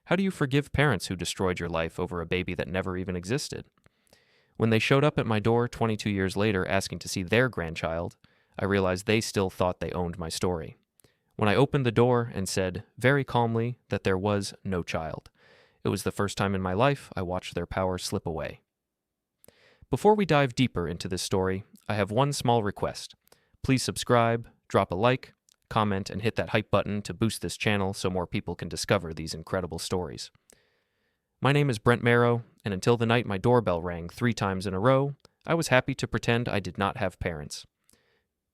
How do you forgive parents who destroyed your life over a baby that never even existed? When they showed up at my door 22 years later asking to see their grandchild, I realized they still thought they owned my story. When I opened the door and said, very calmly, that there was no child, it was the first time in my life I watched their power slip away. Before we dive deeper into this story, I have one small request. Please subscribe, drop a like, comment, and hit that hype button to boost this channel so more people can discover these incredible stories. My name is Brent Marrow, and until the night my doorbell rang 3 times in a row, I was happy to pretend I did not have parents.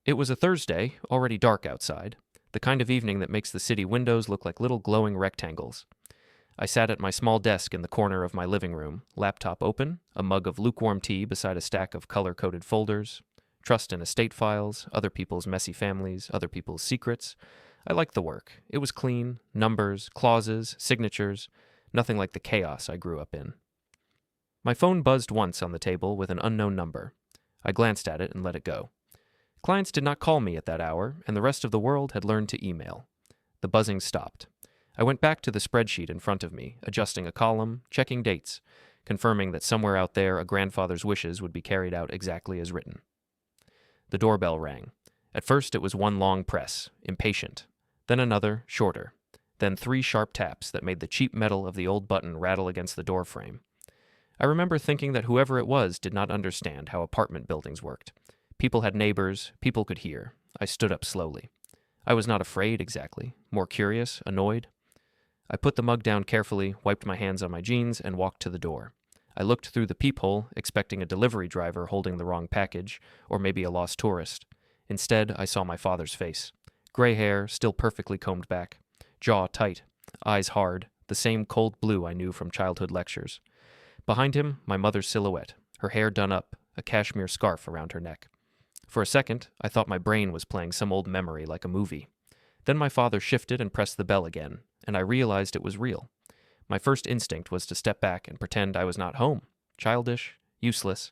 It was a Thursday, already dark outside, the kind of evening that makes the city windows look like little glowing rectangles. I sat at my small desk in the corner of my living room, laptop open, a mug of lukewarm tea beside a stack of color-coded folders, trust and estate files, other people's messy families, other people's secrets. I liked the work. It was clean, numbers, clauses, signatures, nothing like the chaos I grew up in. My phone buzzed once on the table with an unknown number. I glanced at it and let it go. Clients did not call me at that hour, and the rest of the world had learned to email. The buzzing stopped. I went back to the spreadsheet in front of me, adjusting a column, checking dates, confirming that somewhere out there a grandfather's wishes would be carried out exactly as written. The doorbell rang. At first it was one long press, impatient, then another, shorter, then 3 sharp taps that made the cheap metal of the old button rattle against the door frame. I remember thinking that whoever it was did not understand how apartment buildings worked. People had neighbors, people could hear. I stood up slowly. I was not afraid exactly, more curious, annoyed. I put the mug down carefully, wiped my hands on my jeans, and walked to the door. I looked through the peephole, expecting a delivery driver holding the wrong package, or maybe a lost tourist. Instead, I saw my father's face. Gray hair, still perfectly combed back. Jaw tight, eyes hard, the same cold blue I knew from childhood lectures. Behind him, my mother's silhouette, her hair done up, a cashmere scarf around her neck. For a second, I thought my brain was playing some old memory like a movie. Then my father shifted and pressed the bell again, and I realized it was real. My first instinct was to step back and pretend I was not home. Childish, useless.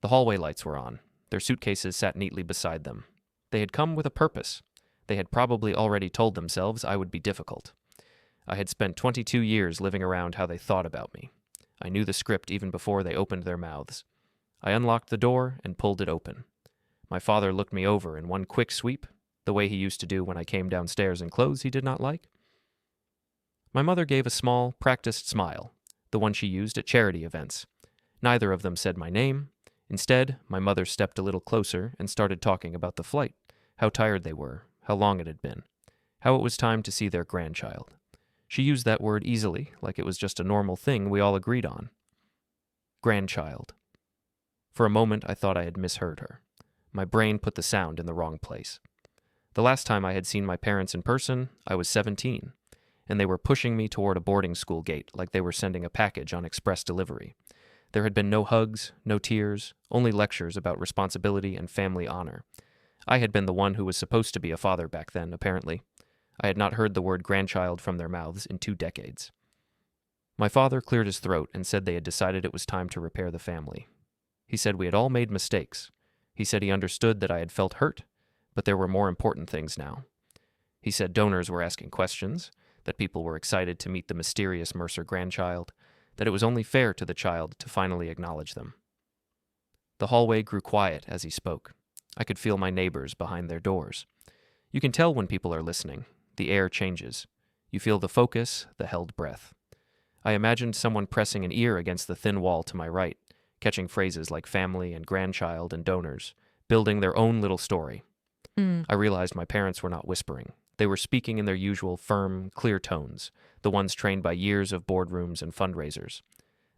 The hallway lights were on. Their suitcases sat neatly beside them. They had come with a purpose. They had probably already told themselves I would be difficult. I had spent 22 years living around how they thought about me. I knew the script even before they opened their mouths. I unlocked the door and pulled it open. My father looked me over in one quick sweep, the way he used to do when I came downstairs in clothes he did not like. My mother gave a small, practiced smile, the one she used at charity events. Neither of them said my name. Instead, my mother stepped a little closer and started talking about the flight, how tired they were, how long it had been, how it was time to see their grandchild. She used that word easily, like it was just a normal thing we all agreed on. Grandchild. For a moment, I thought I had misheard her. My brain put the sound in the wrong place. The last time I had seen my parents in person, I was 17, and they were pushing me toward a boarding school gate like they were sending a package on express delivery. There had been no hugs, no tears, only lectures about responsibility and family honor. I had been the one who was supposed to be a father back then, apparently. I had not heard the word grandchild from their mouths in 2 decades. My father cleared his throat and said they had decided it was time to repair the family. He said we had all made mistakes. He said he understood that I had felt hurt, but there were more important things now. He said donors were asking questions, that people were excited to meet the mysterious Mercer grandchild, that it was only fair to the child to finally acknowledge them. The hallway grew quiet as he spoke. I could feel my neighbors behind their doors. You can tell when people are listening. The air changes. You feel the focus, the held breath. I imagined someone pressing an ear against the thin wall to my right, catching phrases like family and grandchild and donors, building their own little story. I realized my parents were not whispering. They were speaking in their usual firm, clear tones, the ones trained by years of boardrooms and fundraisers.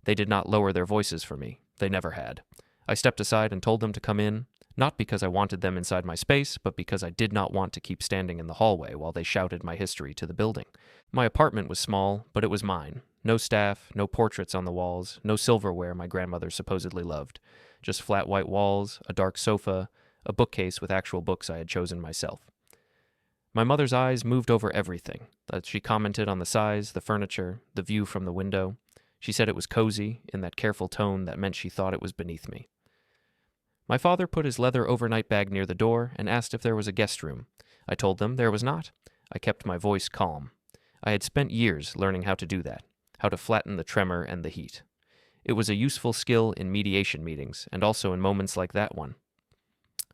They did not lower their voices for me. They never had. I stepped aside and told them to come in, not because I wanted them inside my space, but because I did not want to keep standing in the hallway while they shouted my history to the building. My apartment was small, but it was mine. No staff, no portraits on the walls, no silverware my grandmother supposedly loved. Just flat white walls, a dark sofa, a bookcase with actual books I had chosen myself. My mother's eyes moved over everything. She commented on the size, the furniture, the view from the window. She said it was cozy, in that careful tone that meant she thought it was beneath me. My father put his leather overnight bag near the door and asked if there was a guest room. I told them there was not. I kept my voice calm. I had spent years learning how to do that, how to flatten the tremor and the heat. It was a useful skill in mediation meetings, and also in moments like that one.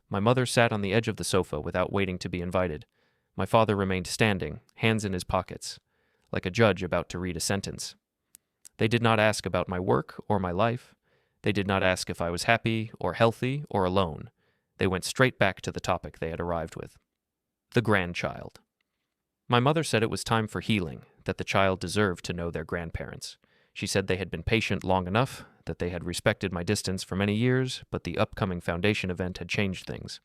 My mother sat on the edge of the sofa without waiting to be invited. My father remained standing, hands in his pockets, like a judge about to read a sentence. They did not ask about my work or my life. They did not ask if I was happy or healthy or alone. They went straight back to the topic they had arrived with. The grandchild. My mother said it was time for healing, that the child deserved to know their grandparents. She said they had been patient long enough, that they had respected my distance for many years, but the upcoming foundation event had changed things.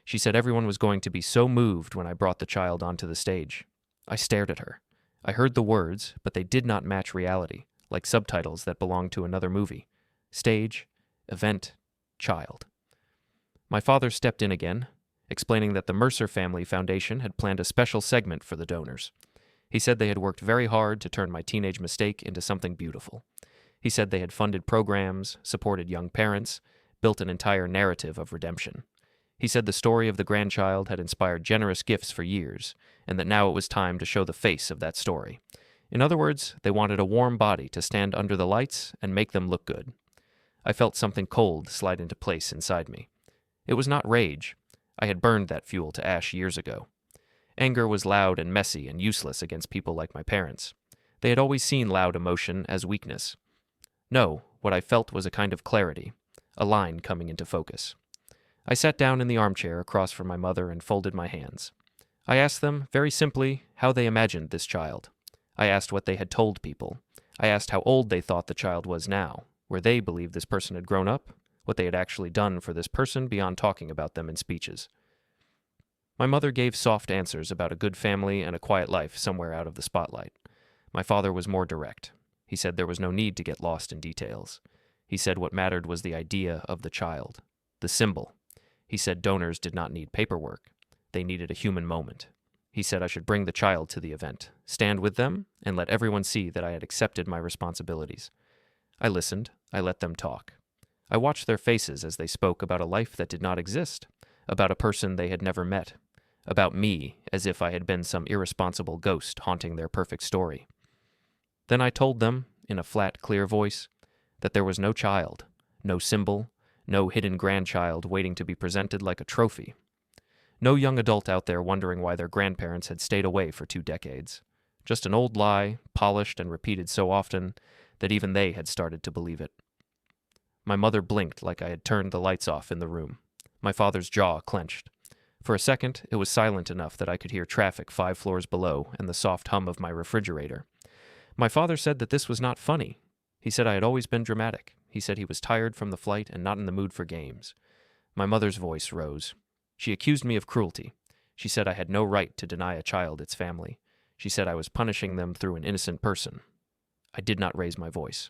She said everyone was going to be so moved when I brought the child onto the stage. I stared at her. I heard the words, but they did not match reality, like subtitles that belonged to another movie. Stage, event, child. My father stepped in again, explaining that the Mercer Family Foundation had planned a special segment for the donors. He said they had worked very hard to turn my teenage mistake into something beautiful. He said they had funded programs, supported young parents, built an entire narrative of redemption. He said the story of the grandchild had inspired generous gifts for years, and that now it was time to show the face of that story. In other words, they wanted a warm body to stand under the lights and make them look good. I felt something cold slide into place inside me. It was not rage. I had burned that fuel to ash years ago. Anger was loud and messy and useless against people like my parents. They had always seen loud emotion as weakness. No, what I felt was a kind of clarity, a line coming into focus. I sat down in the armchair across from my mother and folded my hands. I asked them, very simply, how they imagined this child. I asked what they had told people. I asked how old they thought the child was now, where they believed this person had grown up, what they had actually done for this person beyond talking about them in speeches. My mother gave soft answers about a good family and a quiet life somewhere out of the spotlight. My father was more direct. He said there was no need to get lost in details. He said what mattered was the idea of the child, the symbol. He said donors did not need paperwork. They needed a human moment. He said I should bring the child to the event, stand with them, and let everyone see that I had accepted my responsibilities. I listened. I let them talk. I watched their faces as they spoke about a life that did not exist, about a person they had never met, about me as if I had been some irresponsible ghost haunting their perfect story. Then I told them, in a flat, clear voice, that there was no child, no symbol, no hidden grandchild waiting to be presented like a trophy. No young adult out there wondering why their grandparents had stayed away for 2 decades. Just an old lie, polished and repeated so often that even they had started to believe it. My mother blinked like I had turned the lights off in the room. My father's jaw clenched. For a second, it was silent enough that I could hear traffic 5 floors below and the soft hum of my refrigerator. My father said that this was not funny. He said I had always been dramatic. He said he was tired from the flight and not in the mood for games. My mother's voice rose. She accused me of cruelty. She said I had no right to deny a child its family. She said I was punishing them through an innocent person. I did not raise my voice.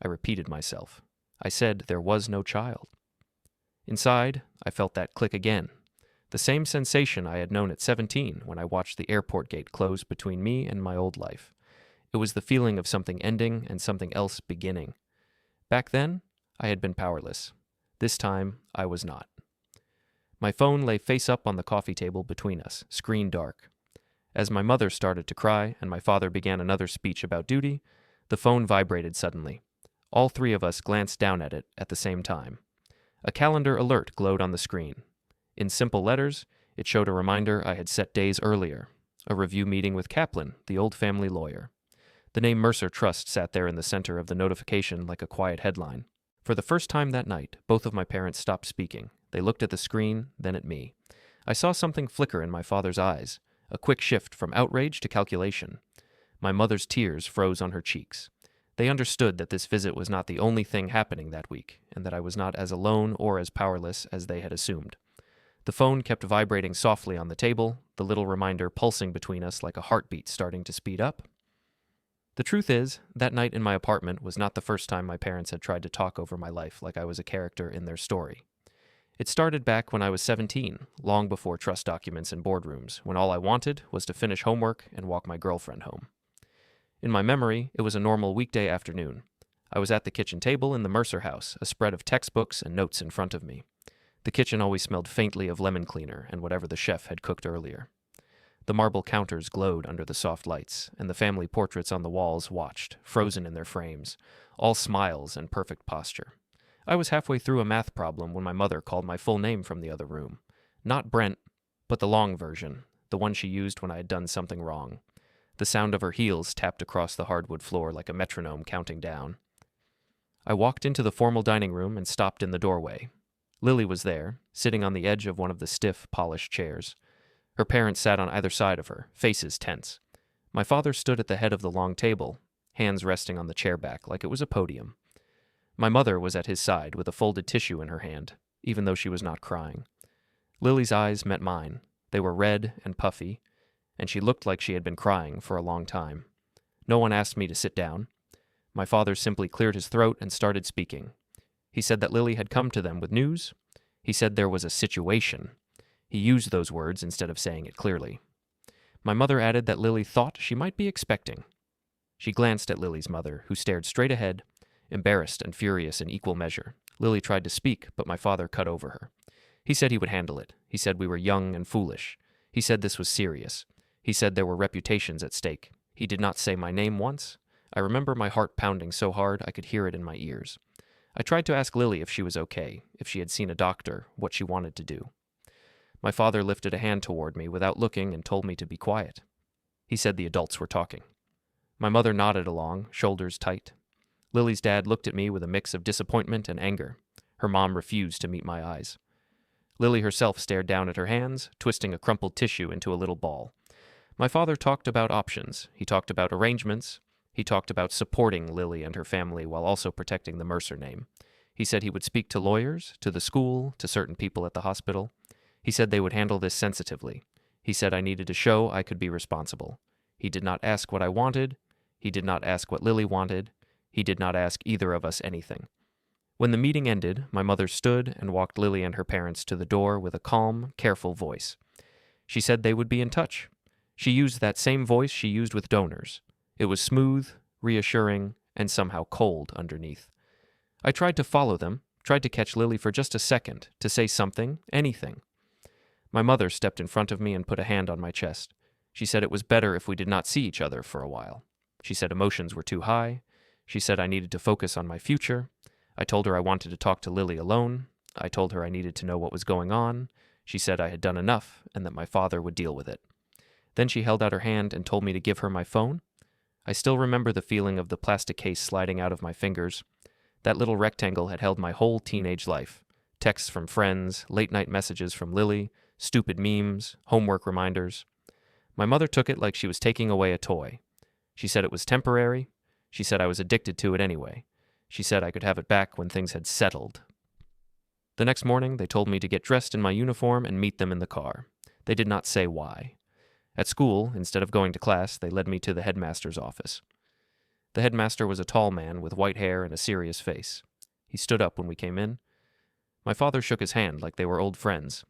I repeated myself. I said there was no child. Inside, I felt that click again. The same sensation I had known at 17 when I watched the airport gate close between me and my old life. It was the feeling of something ending and something else beginning. Back then, I had been powerless. This time, I was not. My phone lay face up on the coffee table between us, screen dark. As my mother started to cry and my father began another speech about duty, the phone vibrated suddenly. All 3 of us glanced down at it at the same time. A calendar alert glowed on the screen. In simple letters, it showed a reminder I had set days earlier, a review meeting with Kaplan, the old family lawyer. The name Mercer Trust sat there in the center of the notification like a quiet headline. For the first time that night, both of my parents stopped speaking. They looked at the screen, then at me. I saw something flicker in my father's eyes, a quick shift from outrage to calculation. My mother's tears froze on her cheeks. They understood that this visit was not the only thing happening that week, and that I was not as alone or as powerless as they had assumed. The phone kept vibrating softly on the table, the little reminder pulsing between us like a heartbeat starting to speed up. The truth is, that night in my apartment was not the first time my parents had tried to talk over my life like I was a character in their story. It started back when I was 17, long before trust documents and boardrooms, when all I wanted was to finish homework and walk my girlfriend home. In my memory, it was a normal weekday afternoon. I was at the kitchen table in the Mercer house, a spread of textbooks and notes in front of me. The kitchen always smelled faintly of lemon cleaner and whatever the chef had cooked earlier. The marble counters glowed under the soft lights, and the family portraits on the walls watched, frozen in their frames, all smiles and perfect posture. I was halfway through a math problem when my mother called my full name from the other room. Not Brent, but the long version, the one she used when I had done something wrong. The sound of her heels tapped across the hardwood floor like a metronome counting down. I walked into the formal dining room and stopped in the doorway. Lily was there, sitting on the edge of one of the stiff, polished chairs. Her parents sat on either side of her, faces tense. My father stood at the head of the long table, hands resting on the chair back like it was a podium. My mother was at his side with a folded tissue in her hand, even though she was not crying. Lily's eyes met mine. They were red and puffy, and she looked like she had been crying for a long time. No one asked me to sit down. My father simply cleared his throat and started speaking. He said that Lily had come to them with news. He said there was a situation. He used those words instead of saying it clearly. My mother added that Lily thought she might be expecting. She glanced at Lily's mother, who stared straight ahead, embarrassed and furious in equal measure. Lily tried to speak, but my father cut over her. He said he would handle it. He said we were young and foolish. He said this was serious. He said there were reputations at stake. He did not say my name once. I remember my heart pounding so hard I could hear it in my ears. I tried to ask Lily if she was okay, if she had seen a doctor, what she wanted to do. My father lifted a hand toward me without looking and told me to be quiet. He said the adults were talking. My mother nodded along, shoulders tight. Lily's dad looked at me with a mix of disappointment and anger. Her mom refused to meet my eyes. Lily herself stared down at her hands, twisting a crumpled tissue into a little ball. My father talked about options. He talked about arrangements. He talked about supporting Lily and her family while also protecting the Mercer name. He said he would speak to lawyers, to the school, to certain people at the hospital. He said they would handle this sensitively. He said I needed to show I could be responsible. He did not ask what I wanted. He did not ask what Lily wanted. He did not ask either of us anything. When the meeting ended, my mother stood and walked Lily and her parents to the door with a calm, careful voice. She said they would be in touch. She used that same voice she used with donors. It was smooth, reassuring, and somehow cold underneath. I tried to follow them, tried to catch Lily for just a second, to say something, anything. My mother stepped in front of me and put a hand on my chest. She said it was better if we did not see each other for a while. She said emotions were too high. She said I needed to focus on my future. I told her I wanted to talk to Lily alone. I told her I needed to know what was going on. She said I had done enough and that my father would deal with it. Then she held out her hand and told me to give her my phone. I still remember the feeling of the plastic case sliding out of my fingers. That little rectangle had held my whole teenage life. Texts from friends, late-night messages from Lily, stupid memes, homework reminders. My mother took it like she was taking away a toy. She said it was temporary. She said I was addicted to it anyway. She said I could have it back when things had settled. The next morning, they told me to get dressed in my uniform and meet them in the car. They did not say why. At school, instead of going to class, they led me to the headmaster's office. The headmaster was a tall man with white hair and a serious face. He stood up when we came in. My father shook his hand like they were old friends.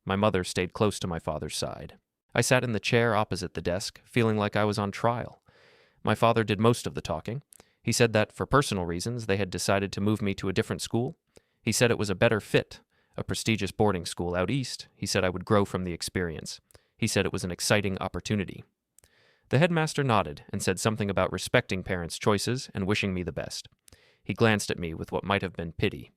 My mother stayed close to my father's side. I sat in the chair opposite the desk, feeling like I was on trial. My father did most of the talking. He said that, for personal reasons, they had decided to move me to a different school. He said it was a better fit, a prestigious boarding school out east. He said I would grow from the experience. He said it was an exciting opportunity. The headmaster nodded and said something about respecting parents' choices and wishing me the best. He glanced at me with what might have been pity.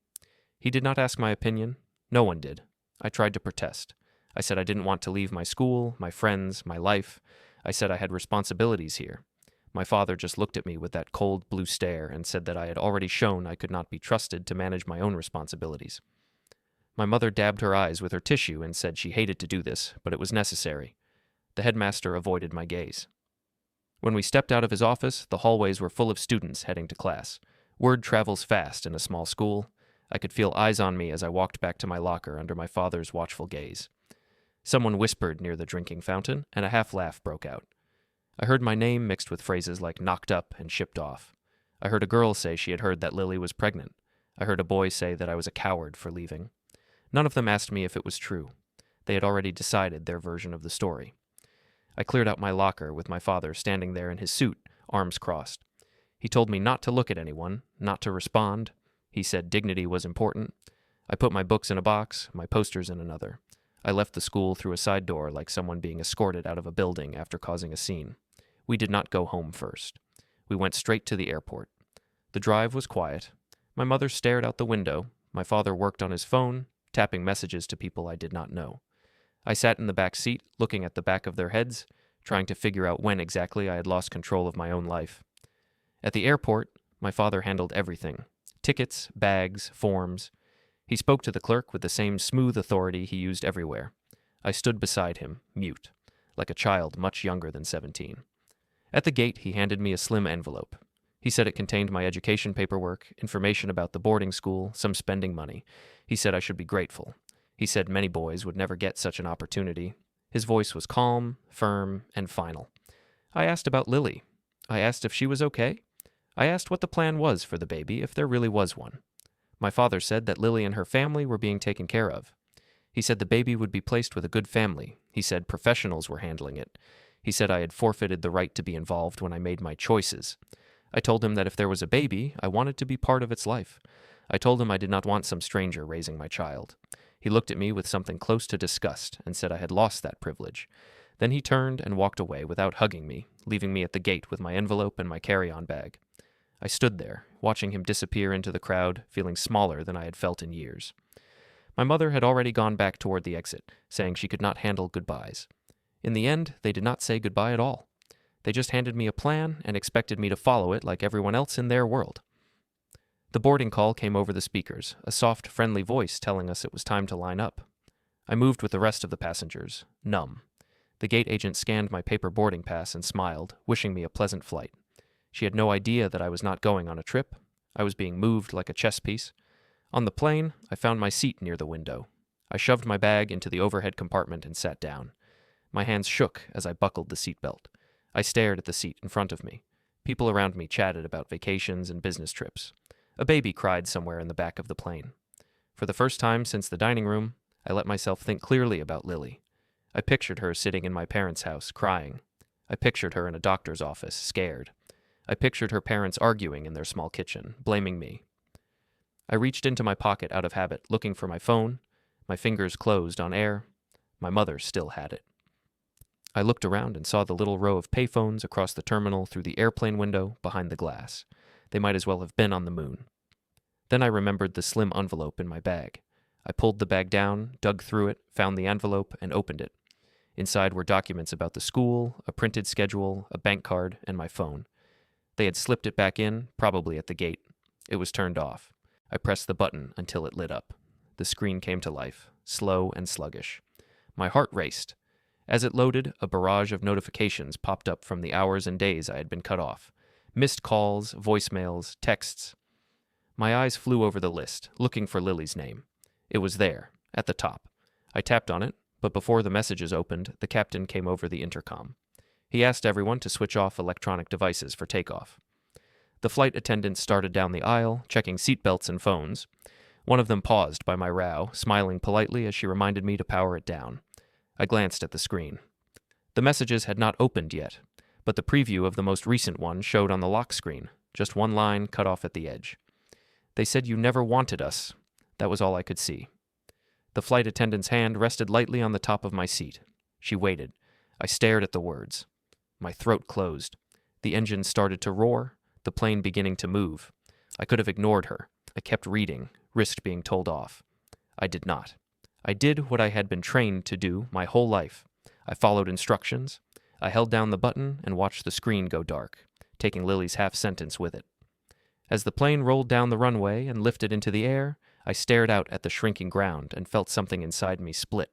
He did not ask my opinion. No one did. I tried to protest. I said I didn't want to leave my school, my friends, my life. I said I had responsibilities here. My father just looked at me with that cold blue stare and said that I had already shown I could not be trusted to manage my own responsibilities. My mother dabbed her eyes with her tissue and said she hated to do this, but it was necessary. The headmaster avoided my gaze. When we stepped out of his office, the hallways were full of students heading to class. Word travels fast in a small school. I could feel eyes on me as I walked back to my locker under my father's watchful gaze. Someone whispered near the drinking fountain, and a half-laugh broke out. I heard my name mixed with phrases like knocked up and shipped off. I heard a girl say she had heard that Lily was pregnant. I heard a boy say that I was a coward for leaving. None of them asked me if it was true. They had already decided their version of the story. I cleared out my locker with my father standing there in his suit, arms crossed. He told me not to look at anyone, not to respond. He said dignity was important. I put my books in a box, my posters in another. I left the school through a side door like someone being escorted out of a building after causing a scene. We did not go home first. We went straight to the airport. The drive was quiet. My mother stared out the window. My father worked on his phone, tapping messages to people I did not know. I sat in the back seat, looking at the back of their heads, trying to figure out when exactly I had lost control of my own life. At the airport, my father handled everything: tickets, bags, forms. He spoke to the clerk with the same smooth authority he used everywhere. I stood beside him, mute, like a child much younger than 17. At the gate, he handed me a slim envelope. He said it contained my education paperwork, information about the boarding school, some spending money. He said I should be grateful. He said many boys would never get such an opportunity. His voice was calm, firm, and final. I asked about Lily. I asked if she was okay. I asked what the plan was for the baby, if there really was one. My father said that Lily and her family were being taken care of. He said the baby would be placed with a good family. He said professionals were handling it. He said I had forfeited the right to be involved when I made my choices. I told him that if there was a baby, I wanted to be part of its life. I told him I did not want some stranger raising my child. He looked at me with something close to disgust and said I had lost that privilege. Then he turned and walked away without hugging me, leaving me at the gate with my envelope and my carry-on bag. I stood there, watching him disappear into the crowd, feeling smaller than I had felt in years. My mother had already gone back toward the exit, saying she could not handle goodbyes. In the end, they did not say goodbye at all. They just handed me a plan and expected me to follow it like everyone else in their world. The boarding call came over the speakers, a soft, friendly voice telling us it was time to line up. I moved with the rest of the passengers, numb. The gate agent scanned my paper boarding pass and smiled, wishing me a pleasant flight. She had no idea that I was not going on a trip. I was being moved like a chess piece. On the plane, I found my seat near the window. I shoved my bag into the overhead compartment and sat down. My hands shook as I buckled the seatbelt. I stared at the seat in front of me. People around me chatted about vacations and business trips. A baby cried somewhere in the back of the plane. For the first time since the dining room, I let myself think clearly about Lily. I pictured her sitting in my parents' house, crying. I pictured her in a doctor's office, scared. I pictured her parents arguing in their small kitchen, blaming me. I reached into my pocket out of habit, looking for my phone. My fingers closed on air. My mother still had it. I looked around and saw the little row of payphones across the terminal through the airplane window behind the glass. They might as well have been on the moon. Then I remembered the slim envelope in my bag. I pulled the bag down, dug through it, found the envelope, and opened it. Inside were documents about the school, a printed schedule, a bank card, and my phone. They had slipped it back in, probably at the gate. It was turned off. I pressed the button until it lit up. The screen came to life, slow and sluggish. My heart raced. As it loaded, a barrage of notifications popped up from the hours and days I had been cut off. Missed calls, voicemails, texts. My eyes flew over the list, looking for Lily's name. It was there, at the top. I tapped on it, but before the messages opened, the captain came over the intercom. He asked everyone to switch off electronic devices for takeoff. The flight attendants started down the aisle, checking seatbelts and phones. One of them paused by my row, smiling politely as she reminded me to power it down. I glanced at the screen. The messages had not opened yet, but the preview of the most recent one showed on the lock screen, just one line cut off at the edge. They said you never wanted us. That was all I could see. The flight attendant's hand rested lightly on the top of my seat. She waited. I stared at the words. My throat closed. The engine started to roar, the plane beginning to move. I could have ignored her. I kept reading, risked being told off. I did not. I did what I had been trained to do my whole life. I followed instructions. I held down the button and watched the screen go dark, taking Lily's half sentence with it. As the plane rolled down the runway and lifted into the air, I stared out at the shrinking ground and felt something inside me split.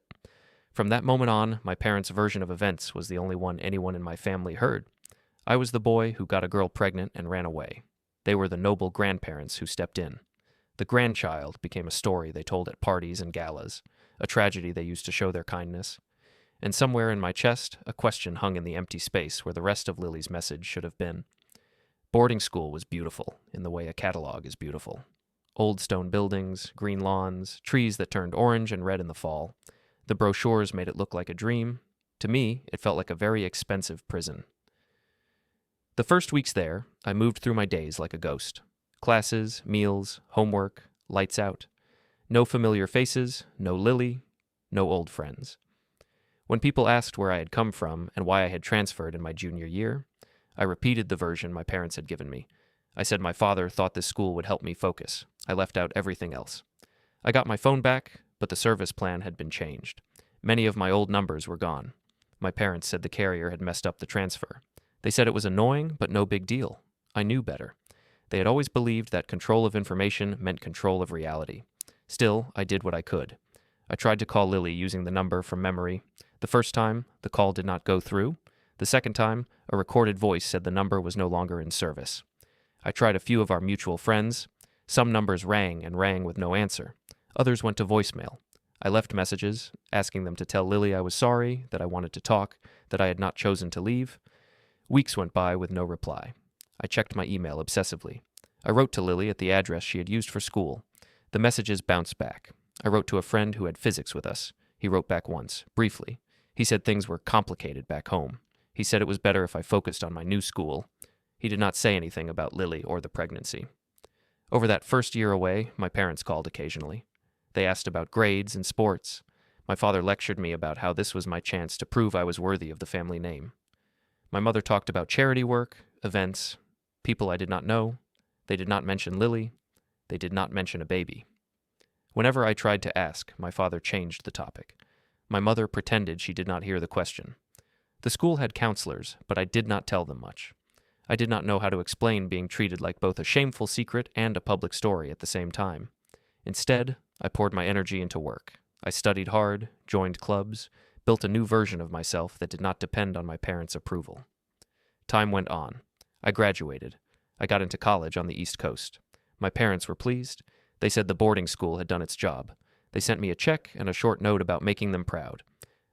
From that moment on, my parents' version of events was the only one anyone in my family heard. I was the boy who got a girl pregnant and ran away. They were the noble grandparents who stepped in. The grandchild became a story they told at parties and galas, a tragedy they used to show their kindness. And somewhere in my chest, a question hung in the empty space where the rest of Lily's message should have been. Boarding school was beautiful, in the way a catalog is beautiful. Old stone buildings, green lawns, trees that turned orange and red in the fall. The brochures made it look like a dream. To me, it felt like a very expensive prison. The first weeks there, I moved through my days like a ghost. Classes, meals, homework, lights out. No familiar faces, no Lily, no old friends. When people asked where I had come from and why I had transferred in my junior year, I repeated the version my parents had given me. I said my father thought this school would help me focus. I left out everything else. I got my phone back, but the service plan had been changed. Many of my old numbers were gone. My parents said the carrier had messed up the transfer. They said it was annoying, but no big deal. I knew better. They had always believed that control of information meant control of reality. Still, I did what I could. I tried to call Lily using the number from memory. The first time, the call did not go through. The second time, a recorded voice said the number was no longer in service. I tried a few of our mutual friends. Some numbers rang and rang with no answer. Others went to voicemail. I left messages, asking them to tell Lily I was sorry, that I wanted to talk, that I had not chosen to leave. Weeks went by with no reply. I checked my email obsessively. I wrote to Lily at the address she had used for school. The messages bounced back. I wrote to a friend who had physics with us. He wrote back once, briefly. He said things were complicated back home. He said it was better if I focused on my new school. He did not say anything about Lily or the pregnancy. Over that first year away, my parents called occasionally. They asked about grades and sports. My father lectured me about how this was my chance to prove I was worthy of the family name. My mother talked about charity work, events, people I did not know. They did not mention Lily. They did not mention a baby. Whenever I tried to ask, my father changed the topic. My mother pretended she did not hear the question. The school had counselors, but I did not tell them much. I did not know how to explain being treated like both a shameful secret and a public story at the same time. Instead, I poured my energy into work. I studied hard, joined clubs, built a new version of myself that did not depend on my parents' approval. Time went on. I graduated. I got into college on the East Coast. My parents were pleased. They said the boarding school had done its job. They sent me a check and a short note about making them proud.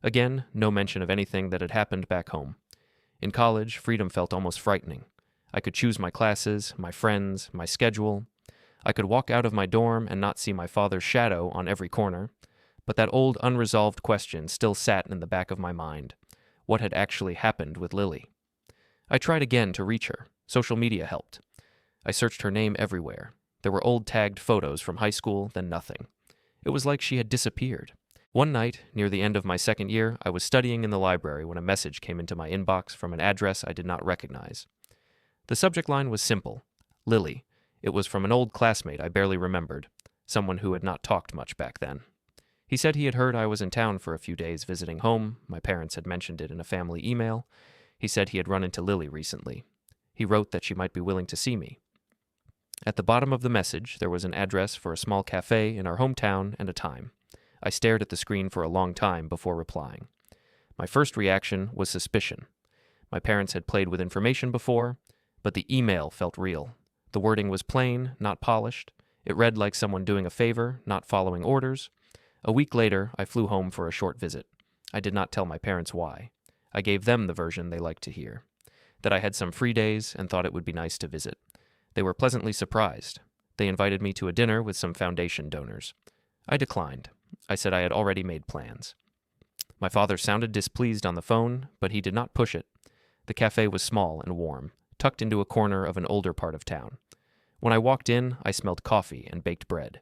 Again, no mention of anything that had happened back home. In college, freedom felt almost frightening. I could choose my classes, my friends, my schedule. I could walk out of my dorm and not see my father's shadow on every corner. But that old unresolved question still sat in the back of my mind. What had actually happened with Lily? I tried again to reach her. Social media helped. I searched her name everywhere. There were old tagged photos from high school, then nothing. It was like she had disappeared. One night, near the end of my second year, I was studying in the library when a message came into my inbox from an address I did not recognize. The subject line was simple. Lily. It was from an old classmate I barely remembered, someone who had not talked much back then. He said he had heard I was in town for a few days visiting home. My parents had mentioned it in a family email. He said he had run into Lily recently. He wrote that she might be willing to see me. At the bottom of the message, there was an address for a small cafe in our hometown and a time. I stared at the screen for a long time before replying. My first reaction was suspicion. My parents had played with information before, but the email felt real. The wording was plain, not polished. It read like someone doing a favor, not following orders. A week later, I flew home for a short visit. I did not tell my parents why. I gave them the version they liked to hear. That I had some free days and thought it would be nice to visit. They were pleasantly surprised. They invited me to a dinner with some foundation donors. I declined. I said I had already made plans. My father sounded displeased on the phone, but he did not push it. The cafe was small and warm, tucked into a corner of an older part of town. When I walked in, I smelled coffee and baked bread.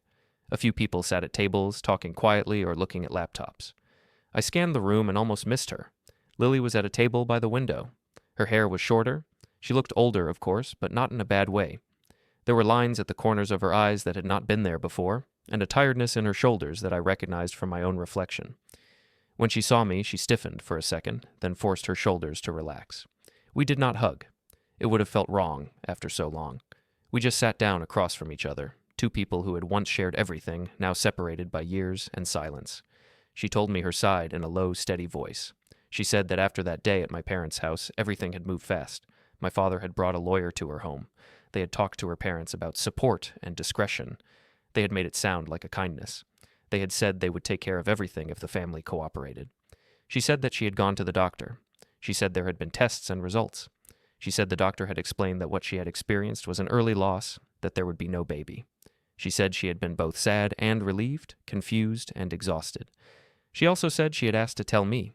A few people sat at tables, talking quietly or looking at laptops. I scanned the room and almost missed her. Lily was at a table by the window. Her hair was shorter. She looked older, of course, but not in a bad way. There were lines at the corners of her eyes that had not been there before, and a tiredness in her shoulders that I recognized from my own reflection. When she saw me, she stiffened for a second, then forced her shoulders to relax. We did not hug. It would have felt wrong after so long. We just sat down across from each other, two people who had once shared everything, now separated by years and silence. She told me her side in a low, steady voice. She said that after that day at my parents' house, everything had moved fast. My father had brought a lawyer to her home. They had talked to her parents about support and discretion. They had made it sound like a kindness. They had said they would take care of everything if the family cooperated. She said that she had gone to the doctor. She said there had been tests and results. She said the doctor had explained that what she had experienced was an early loss, that there would be no baby. She said she had been both sad and relieved, confused and exhausted. She also said she had asked to tell me.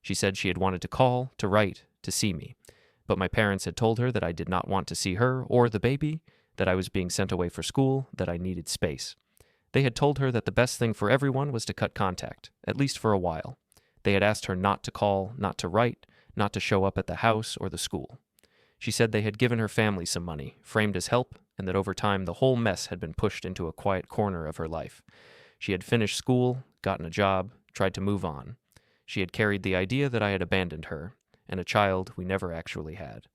She said she had wanted to call, to write, to see me. But my parents had told her that I did not want to see her or the baby, that I was being sent away for school, that I needed space. They had told her that the best thing for everyone was to cut contact, at least for a while. They had asked her not to call, not to write, not to show up at the house or the school. She said they had given her family some money, framed as help, and that over time the whole mess had been pushed into a quiet corner of her life. She had finished school, gotten a job, tried to move on. She had carried the idea that I had abandoned her, and a child we never actually had.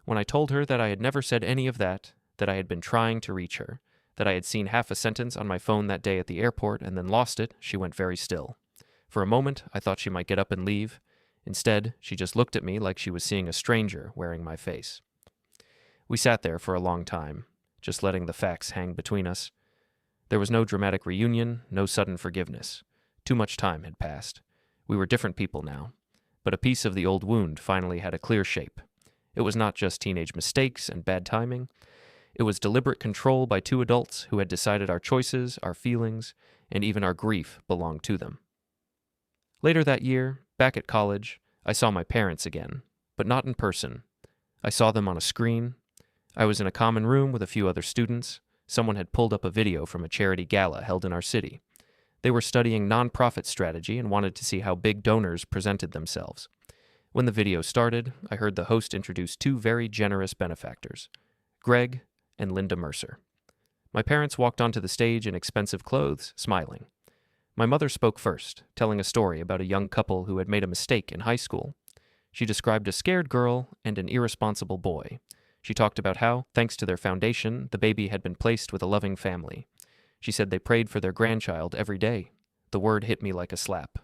When I told her that I had never said any of that I had been trying to reach her, that I had seen half a sentence on my phone that day at the airport and then lost it, she went very still. For a moment, I thought she might get up and leave. Instead, she just looked at me like she was seeing a stranger wearing my face. We sat there for a long time, just letting the facts hang between us. There was no dramatic reunion, no sudden forgiveness. Too much time had passed. We were different people now. But a piece of the old wound finally had a clear shape. It was not just teenage mistakes and bad timing. It was deliberate control by two adults who had decided our choices, our feelings, and even our grief belonged to them. Later that year, back at college, I saw my parents again, but not in person. I saw them on a screen. I was in a common room with a few other students. Someone had pulled up a video from a charity gala held in our city. They were studying nonprofit strategy and wanted to see how big donors presented themselves. When the video started, I heard the host introduce two very generous benefactors, Greg and Linda Mercer. My parents walked onto the stage in expensive clothes, smiling. My mother spoke first, telling a story about a young couple who had made a mistake in high school. She described a scared girl and an irresponsible boy. She talked about how, thanks to their foundation, the baby had been placed with a loving family. She said they prayed for their grandchild every day. The word hit me like a slap.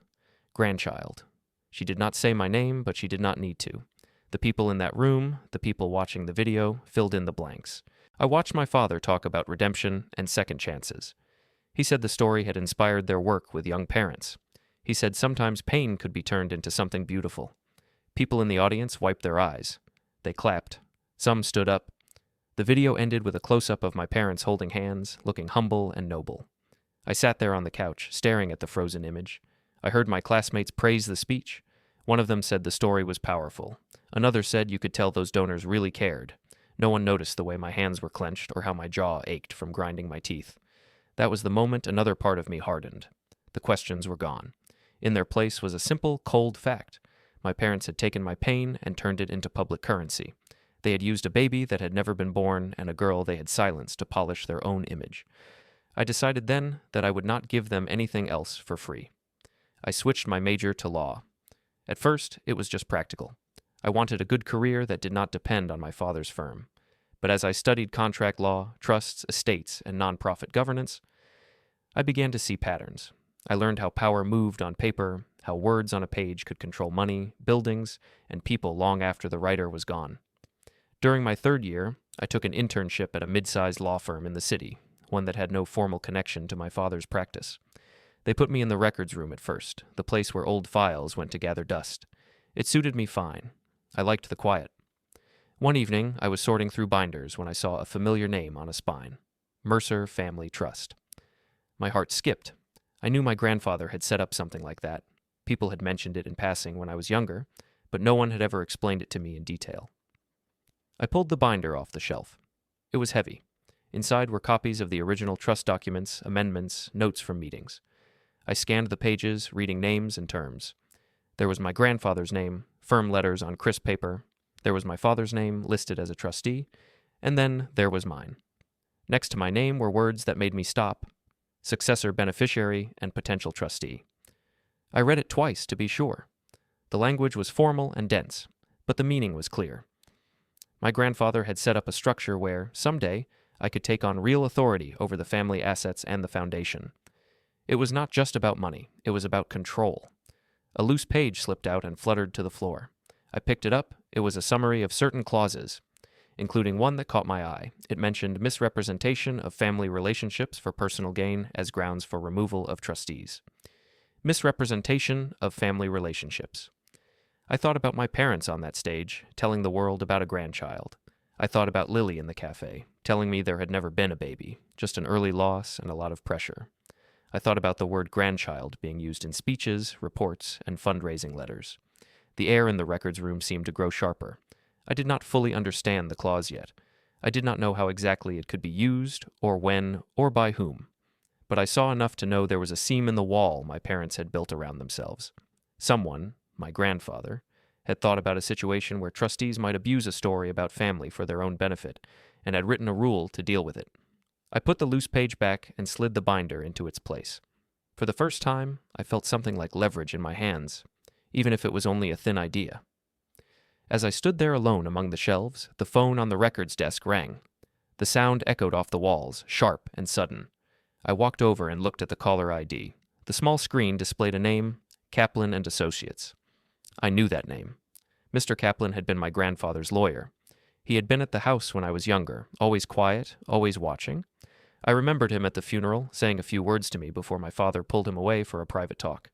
Grandchild. She did not say my name, but she did not need to. The people in that room, the people watching the video, filled in the blanks. I watched my father talk about redemption and second chances. He said the story had inspired their work with young parents. He said sometimes pain could be turned into something beautiful. People in the audience wiped their eyes. They clapped. Some stood up. The video ended with a close-up of my parents holding hands, looking humble and noble. I sat there on the couch, staring at the frozen image. I heard my classmates praise the speech. One of them said the story was powerful. Another said you could tell those donors really cared. No one noticed the way my hands were clenched or how my jaw ached from grinding my teeth. That was the moment another part of me hardened. The questions were gone. In their place was a simple, cold fact. My parents had taken my pain and turned it into public currency. They had used a baby that had never been born and a girl they had silenced to polish their own image. I decided then that I would not give them anything else for free. I switched my major to law. At first, it was just practical. I wanted a good career that did not depend on my father's firm. But as I studied contract law, trusts, estates, and nonprofit governance, I began to see patterns. I learned how power moved on paper, how words on a page could control money, buildings, and people long after the writer was gone. During my third year, I took an internship at a mid-sized law firm in the city, one that had no formal connection to my father's practice. They put me in the records room at first, the place where old files went to gather dust. It suited me fine. I liked the quiet. One evening, I was sorting through binders when I saw a familiar name on a spine, Mercer Family Trust. My heart skipped. I knew my grandfather had set up something like that. People had mentioned it in passing when I was younger, but no one had ever explained it to me in detail. I pulled the binder off the shelf. It was heavy. Inside were copies of the original trust documents, amendments, notes from meetings. I scanned the pages, reading names and terms. There was my grandfather's name, firm letters on crisp paper. There was my father's name, listed as a trustee. And then there was mine. Next to my name were words that made me stop: successor beneficiary and potential trustee. I read it twice to be sure. The language was formal and dense, but the meaning was clear. My grandfather had set up a structure where, someday, I could take on real authority over the family assets and the foundation. It was not just about money, it was about control. A loose page slipped out and fluttered to the floor. I picked it up. It was a summary of certain clauses, including one that caught my eye. It mentioned misrepresentation of family relationships for personal gain as grounds for removal of trustees. Misrepresentation of family relationships. I thought about my parents on that stage, telling the world about a grandchild. I thought about Lily in the cafe, telling me there had never been a baby, just an early loss and a lot of pressure. I thought about the word grandchild being used in speeches, reports, and fundraising letters. The air in the records room seemed to grow sharper. I did not fully understand the clause yet. I did not know how exactly it could be used, or when, or by whom. but I saw enough to know there was a seam in the wall my parents had built around themselves. Someone, my grandfather, had thought about a situation where trustees might abuse a story about family for their own benefit, and had written a rule to deal with it. I put the loose page back and slid the binder into its place. For the first time, I felt something like leverage in my hands, even if it was only a thin idea. As I stood there alone among the shelves, the phone on the records desk rang. The sound echoed off the walls, sharp and sudden. I walked over and looked at the caller ID. The small screen displayed a name, Kaplan and Associates. I knew that name. Mr. Kaplan had been my grandfather's lawyer. He had been at the house when I was younger, always quiet, always watching. I remembered him at the funeral, saying a few words to me before my father pulled him away for a private talk.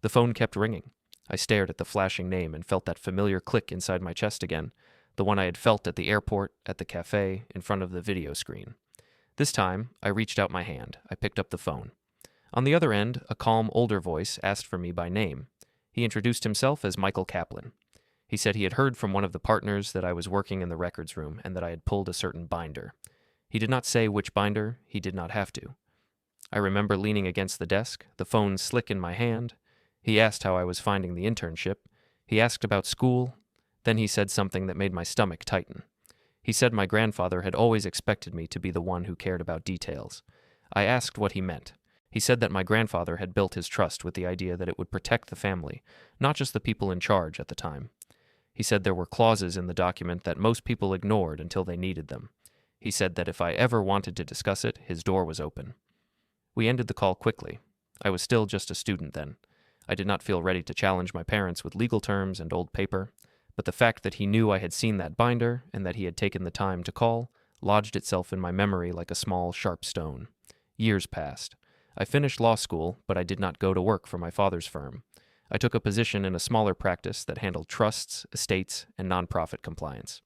The phone kept ringing. I stared at the flashing name and felt that familiar click inside my chest again, the one I had felt at the airport, at the cafe, in front of the video screen. This time, I reached out my hand. I picked up the phone. On the other end, a calm, older voice asked for me by name. He introduced himself as Michael Kaplan. He said he had heard from one of the partners that I was working in the records room and that I had pulled a certain binder. He did not say which binder. He did not have to. I remember leaning against the desk, the phone slick in my hand. He asked how I was finding the internship. He asked about school. Then he said something that made my stomach tighten. He said my grandfather had always expected me to be the one who cared about details. I asked what he meant. He said that my grandfather had built his trust with the idea that it would protect the family, not just the people in charge at the time. He said there were clauses in the document that most people ignored until they needed them. He said that if I ever wanted to discuss it, his door was open. We ended the call quickly. I was still just a student then. I did not feel ready to challenge my parents with legal terms and old paper, but the fact that he knew I had seen that binder and that he had taken the time to call lodged itself in my memory like a small, sharp stone. Years passed. I finished law school, but I did not go to work for my father's firm. I took a position in a smaller practice that handled trusts, estates, and nonprofit compliance.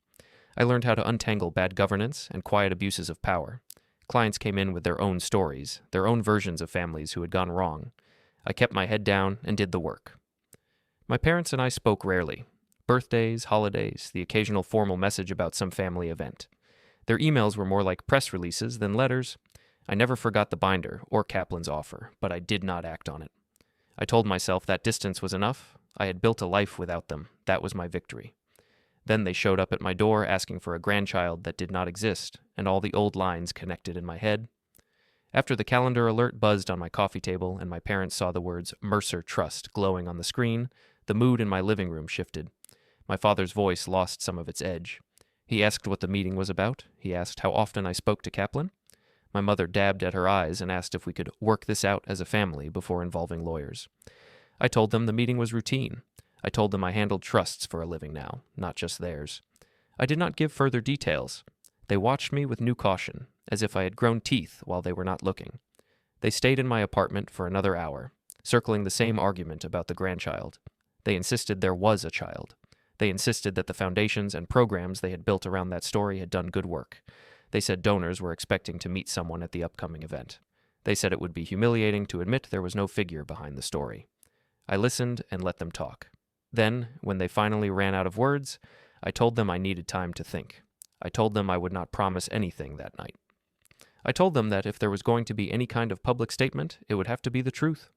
I learned how to untangle bad governance and quiet abuses of power. Clients came in with their own stories, their own versions of families who had gone wrong. I kept my head down and did the work. My parents and I spoke rarely. Birthdays, holidays, the occasional formal message about some family event. Their emails were more like press releases than letters. I never forgot the binder or Kaplan's offer, but I did not act on it. I told myself that distance was enough. I had built a life without them. That was my victory. Then they showed up at my door asking for a grandchild that did not exist, and all the old lines connected in my head. After the calendar alert buzzed on my coffee table and my parents saw the words Mercer Trust glowing on the screen, the mood in my living room shifted. My father's voice lost some of its edge. He asked what the meeting was about. He asked how often I spoke to Kaplan. My mother dabbed at her eyes and asked if we could work this out as a family before involving lawyers. I told them the meeting was routine. I told them I handled trusts for a living now, not just theirs. I did not give further details. They watched me with new caution, as if I had grown teeth while they were not looking. They stayed in my apartment for another hour, circling the same argument about the grandchild. They insisted there was a child. They insisted that the foundations and programs they had built around that story had done good work. They said donors were expecting to meet someone at the upcoming event. They said it would be humiliating to admit there was no figure behind the story. I listened and let them talk. Then, when they finally ran out of words, I told them I needed time to think. I told them I would not promise anything that night. I told them that if there was going to be any kind of public statement, it would have to be the truth.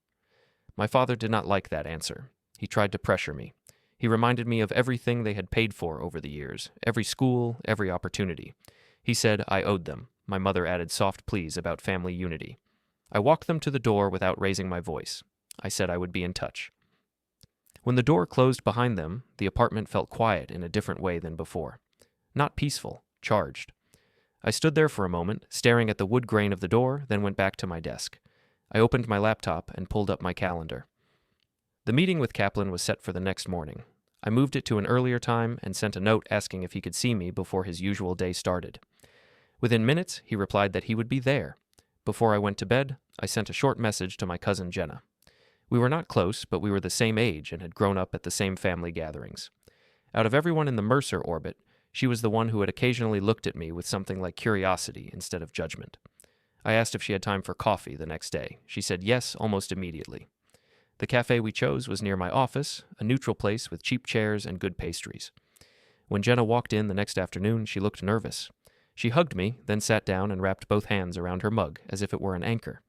My father did not like that answer. He tried to pressure me. He reminded me of everything they had paid for over the years, every school, every opportunity. He said I owed them. My mother added soft pleas about family unity. I walked them to the door without raising my voice. I said I would be in touch. When the door closed behind them, the apartment felt quiet in a different way than before. Not peaceful, charged. I stood there for a moment, staring at the wood grain of the door, then went back to my desk. I opened my laptop and pulled up my calendar. The meeting with Kaplan was set for the next morning. I moved it to an earlier time and sent a note asking if he could see me before his usual day started. Within minutes, he replied that he would be there. Before I went to bed, I sent a short message to my cousin Jenna. We were not close, but we were the same age and had grown up at the same family gatherings. Out of everyone in the Mercer orbit, she was the one who had occasionally looked at me with something like curiosity instead of judgment. I asked if she had time for coffee the next day. She said yes almost immediately. The cafe we chose was near my office, a neutral place with cheap chairs and good pastries. When Jenna walked in the next afternoon, she looked nervous. She hugged me, then sat down and wrapped both hands around her mug as if it were an anchor.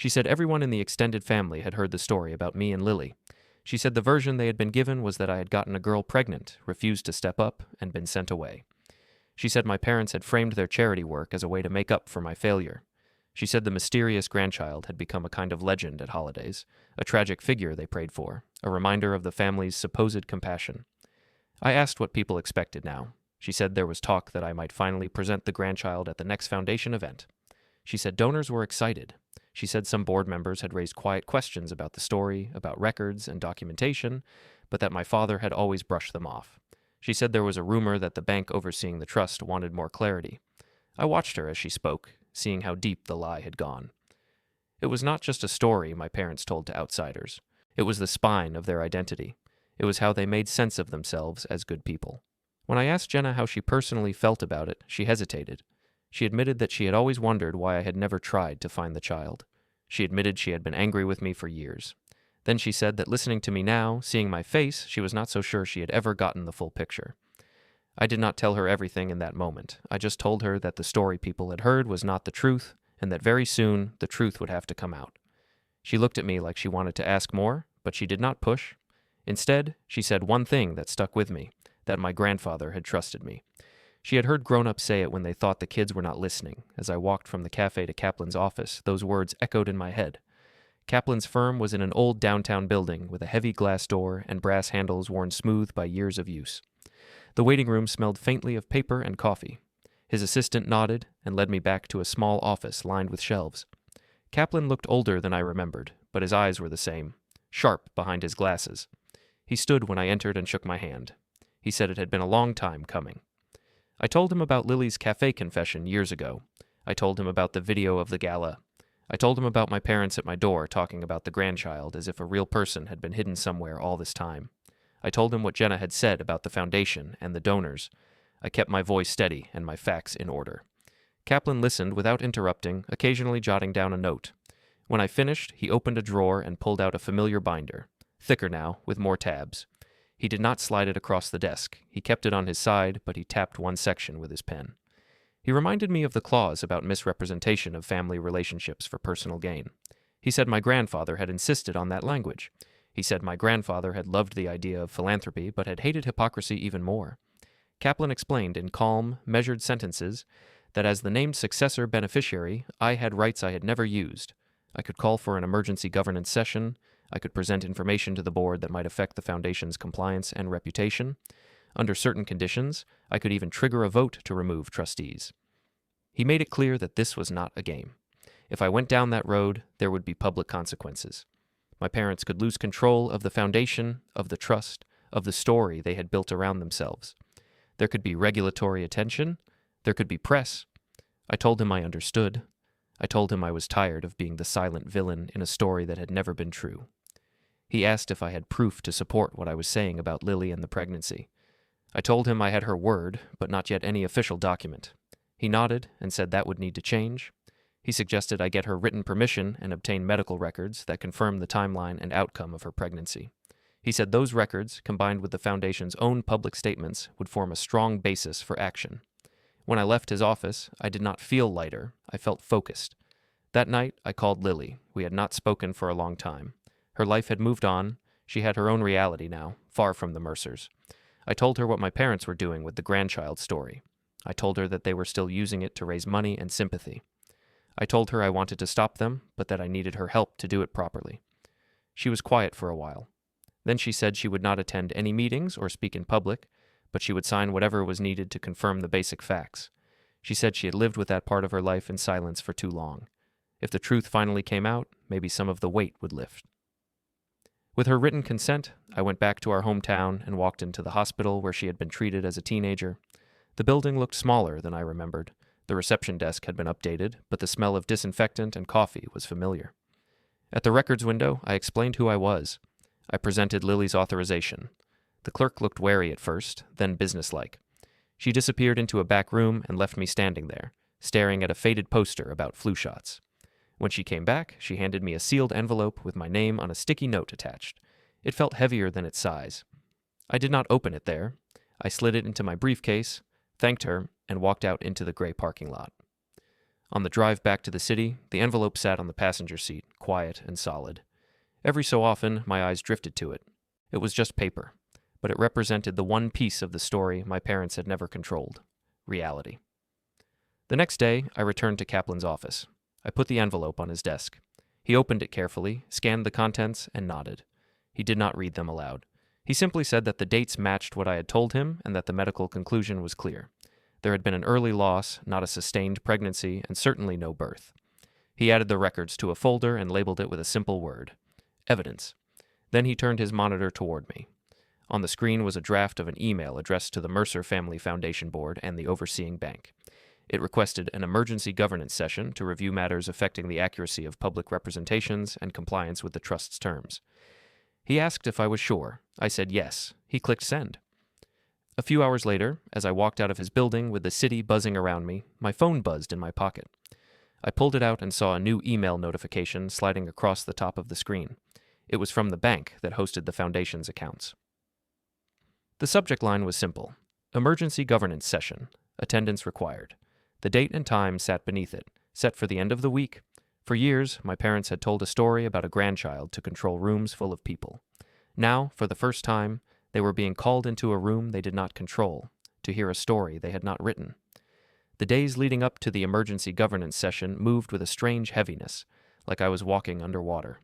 She said everyone in the extended family had heard the story about me and Lily. She said the version they had been given was that I had gotten a girl pregnant, refused to step up, and been sent away. She said my parents had framed their charity work as a way to make up for my failure. She said the mysterious grandchild had become a kind of legend at holidays, a tragic figure they prayed for, a reminder of the family's supposed compassion. I asked what people expected now. She said there was talk that I might finally present the grandchild at the next foundation event. She said donors were excited. She said some board members had raised quiet questions about the story, about records and documentation, but that my father had always brushed them off. She said there was a rumor that the bank overseeing the trust wanted more clarity. I watched her as she spoke, seeing how deep the lie had gone. It was not just a story my parents told to outsiders. It was the spine of their identity. It was how they made sense of themselves as good people. When I asked Jenna how she personally felt about it, she hesitated. She admitted that she had always wondered why I had never tried to find the child. She admitted she had been angry with me for years. Then she said that listening to me now, seeing my face, she was not so sure she had ever gotten the full picture. I did not tell her everything in that moment. I just told her that the story people had heard was not the truth, and that very soon the truth would have to come out. She looked at me like she wanted to ask more, but she did not push. Instead, she said one thing that stuck with me, that my grandfather had trusted me. She had heard grown-ups say it when they thought the kids were not listening. As I walked from the cafe to Kaplan's office, those words echoed in my head. Kaplan's firm was in an old downtown building with a heavy glass door and brass handles worn smooth by years of use. The waiting room smelled faintly of paper and coffee. His assistant nodded and led me back to a small office lined with shelves. Kaplan looked older than I remembered, but his eyes were the same, sharp behind his glasses. He stood when I entered and shook my hand. He said it had been a long time coming. I told him about Lily's cafe confession years ago. I told him about the video of the gala. I told him about my parents at my door talking about the grandchild as if a real person had been hidden somewhere all this time. I told him what Jenna had said about the foundation and the donors. I kept my voice steady and my facts in order. Kaplan listened without interrupting, occasionally jotting down a note. When I finished, he opened a drawer and pulled out a familiar binder, thicker now, with more tabs. He did not slide it across the desk. He kept it on his side, but he tapped one section with his pen. He reminded me of the clause about misrepresentation of family relationships for personal gain. He said my grandfather had insisted on that language. He said my grandfather had loved the idea of philanthropy, but had hated hypocrisy even more. Kaplan explained in calm, measured sentences that as the named successor beneficiary, I had rights I had never used. I could call for an emergency governance session. I could present information to the board that might affect the foundation's compliance and reputation. Under certain conditions, I could even trigger a vote to remove trustees. He made it clear that this was not a game. If I went down that road, there would be public consequences. My parents could lose control of the foundation, of the trust, of the story they had built around themselves. There could be regulatory attention. There could be press. I told him I understood. I told him I was tired of being the silent villain in a story that had never been true. He asked if I had proof to support what I was saying about Lily and the pregnancy. I told him I had her word, but not yet any official document. He nodded and said that would need to change. He suggested I get her written permission and obtain medical records that confirm the timeline and outcome of her pregnancy. He said those records, combined with the Foundation's own public statements, would form a strong basis for action. When I left his office, I did not feel lighter. I felt focused. That night, I called Lily. We had not spoken for a long time. Her life had moved on. She had her own reality now, far from the Mercers. I told her what my parents were doing with the grandchild story. I told her that they were still using it to raise money and sympathy. I told her I wanted to stop them, but that I needed her help to do it properly. She was quiet for a while. Then she said she would not attend any meetings or speak in public, but she would sign whatever was needed to confirm the basic facts. She said she had lived with that part of her life in silence for too long. If the truth finally came out, maybe some of the weight would lift. With her written consent, I went back to our hometown and walked into the hospital where she had been treated as a teenager. The building looked smaller than I remembered. The reception desk had been updated, but the smell of disinfectant and coffee was familiar. At the records window, I explained who I was. I presented Lily's authorization. The clerk looked wary at first, then businesslike. She disappeared into a back room and left me standing there, staring at a faded poster about flu shots. When she came back, she handed me a sealed envelope with my name on a sticky note attached. It felt heavier than its size. I did not open it there. I slid it into my briefcase, thanked her, and walked out into the gray parking lot. On the drive back to the city, the envelope sat on the passenger seat, quiet and solid. Every so often, my eyes drifted to it. It was just paper, but it represented the one piece of the story my parents had never controlled: reality. The next day, I returned to Kaplan's office. I put the envelope on his desk. He opened it carefully, scanned the contents, and nodded. He did not read them aloud. He simply said that the dates matched what I had told him and that the medical conclusion was clear. There had been an early loss, not a sustained pregnancy, and certainly no birth. He added the records to a folder and labeled it with a simple word: evidence. Then he turned his monitor toward me. On the screen was a draft of an email addressed to the Mercer Family Foundation Board and the overseeing bank. It requested an emergency governance session to review matters affecting the accuracy of public representations and compliance with the trust's terms. He asked if I was sure. I said yes. He clicked send. A few hours later, as I walked out of his building with the city buzzing around me, my phone buzzed in my pocket. I pulled it out and saw a new email notification sliding across the top of the screen. It was from the bank that hosted the foundation's accounts. The subject line was simple: emergency governance session, attendance required. The date and time sat beneath it, set for the end of the week. For years, my parents had told a story about a grandchild to control rooms full of people. Now, for the first time, they were being called into a room they did not control, to hear a story they had not written. The days leading up to the emergency governance session moved with a strange heaviness, like I was walking underwater.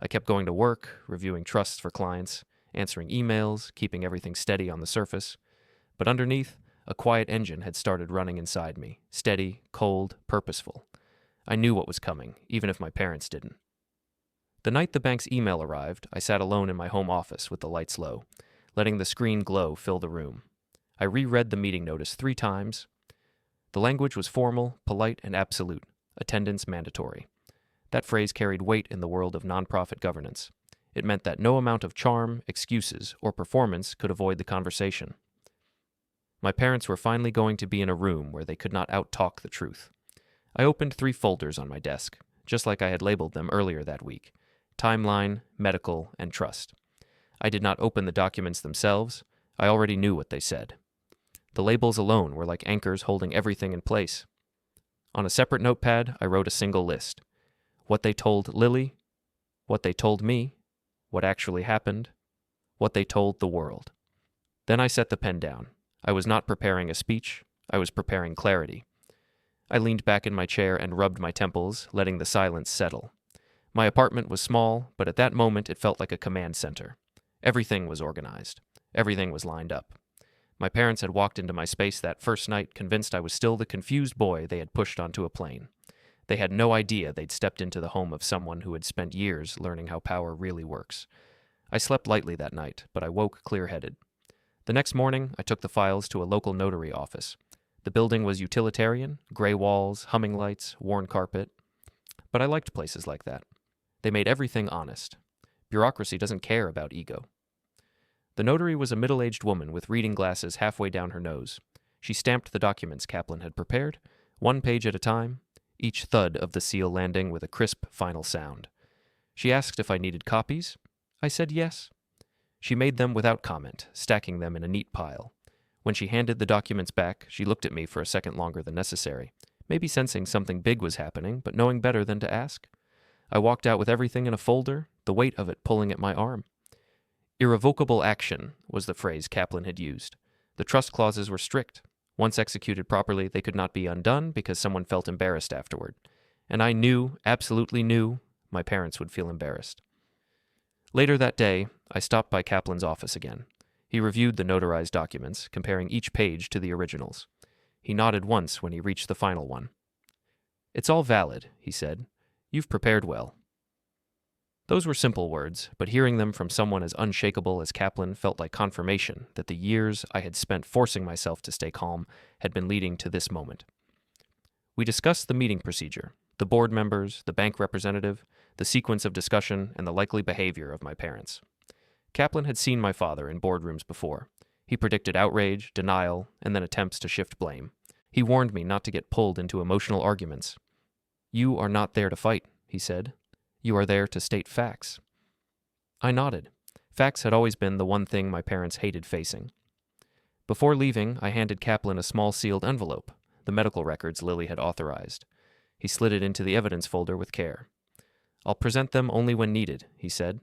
I kept going to work, reviewing trusts for clients, answering emails, keeping everything steady on the surface. But underneath, a quiet engine had started running inside me, steady, cold, purposeful. I knew what was coming, even if my parents didn't. The night the bank's email arrived, I sat alone in my home office with the lights low, letting the screen glow fill the room. I reread the meeting notice 3 times. The language was formal, polite, and absolute. Attendance mandatory. That phrase carried weight in the world of nonprofit governance. It meant that no amount of charm, excuses, or performance could avoid the conversation. My parents were finally going to be in a room where they could not out-talk the truth. I opened 3 folders on my desk, just like I had labeled them earlier that week: timeline, medical, and trust. I did not open the documents themselves. I already knew what they said. The labels alone were like anchors holding everything in place. On a separate notepad, I wrote a single list: what they told Lily, what they told me, what actually happened, what they told the world. Then I set the pen down. I was not preparing a speech. I was preparing clarity. I leaned back in my chair and rubbed my temples, letting the silence settle. My apartment was small, but at that moment it felt like a command center. Everything was organized. Everything was lined up. My parents had walked into my space that first night, convinced I was still the confused boy they had pushed onto a plane. They had no idea they'd stepped into the home of someone who had spent years learning how power really works. I slept lightly that night, but I woke clear-headed. The next morning, I took the files to a local notary office. The building was utilitarian: gray walls, humming lights, worn carpet. But I liked places like that. They made everything honest. Bureaucracy doesn't care about ego. The notary was a middle-aged woman with reading glasses halfway down her nose. She stamped the documents Kaplan had prepared, 1 page at a time, each thud of the seal landing with a crisp final sound. She asked if I needed copies. I said yes. She made them without comment, stacking them in a neat pile. When she handed the documents back, she looked at me for a second longer than necessary, maybe sensing something big was happening, but knowing better than to ask. I walked out with everything in a folder, the weight of it pulling at my arm. Irrevocable action was the phrase Kaplan had used. The trust clauses were strict. Once executed properly, they could not be undone because someone felt embarrassed afterward. And I knew, absolutely knew, my parents would feel embarrassed. Later that day, I stopped by Kaplan's office again. He reviewed the notarized documents, comparing each page to the originals. He nodded once when he reached the final one. "It's all valid," he said. "You've prepared well." Those were simple words, but hearing them from someone as unshakable as Kaplan felt like confirmation that the years I had spent forcing myself to stay calm had been leading to this moment. We discussed the meeting procedure, the board members, the bank representative, the sequence of discussion, and the likely behavior of my parents. Kaplan had seen my father in boardrooms before. He predicted outrage, denial, and then attempts to shift blame. He warned me not to get pulled into emotional arguments. "You are not there to fight," he said. "You are there to state facts." I nodded. Facts had always been the one thing my parents hated facing. Before leaving, I handed Kaplan a small sealed envelope, the medical records Lily had authorized. He slid it into the evidence folder with care. "I'll present them only when needed," he said.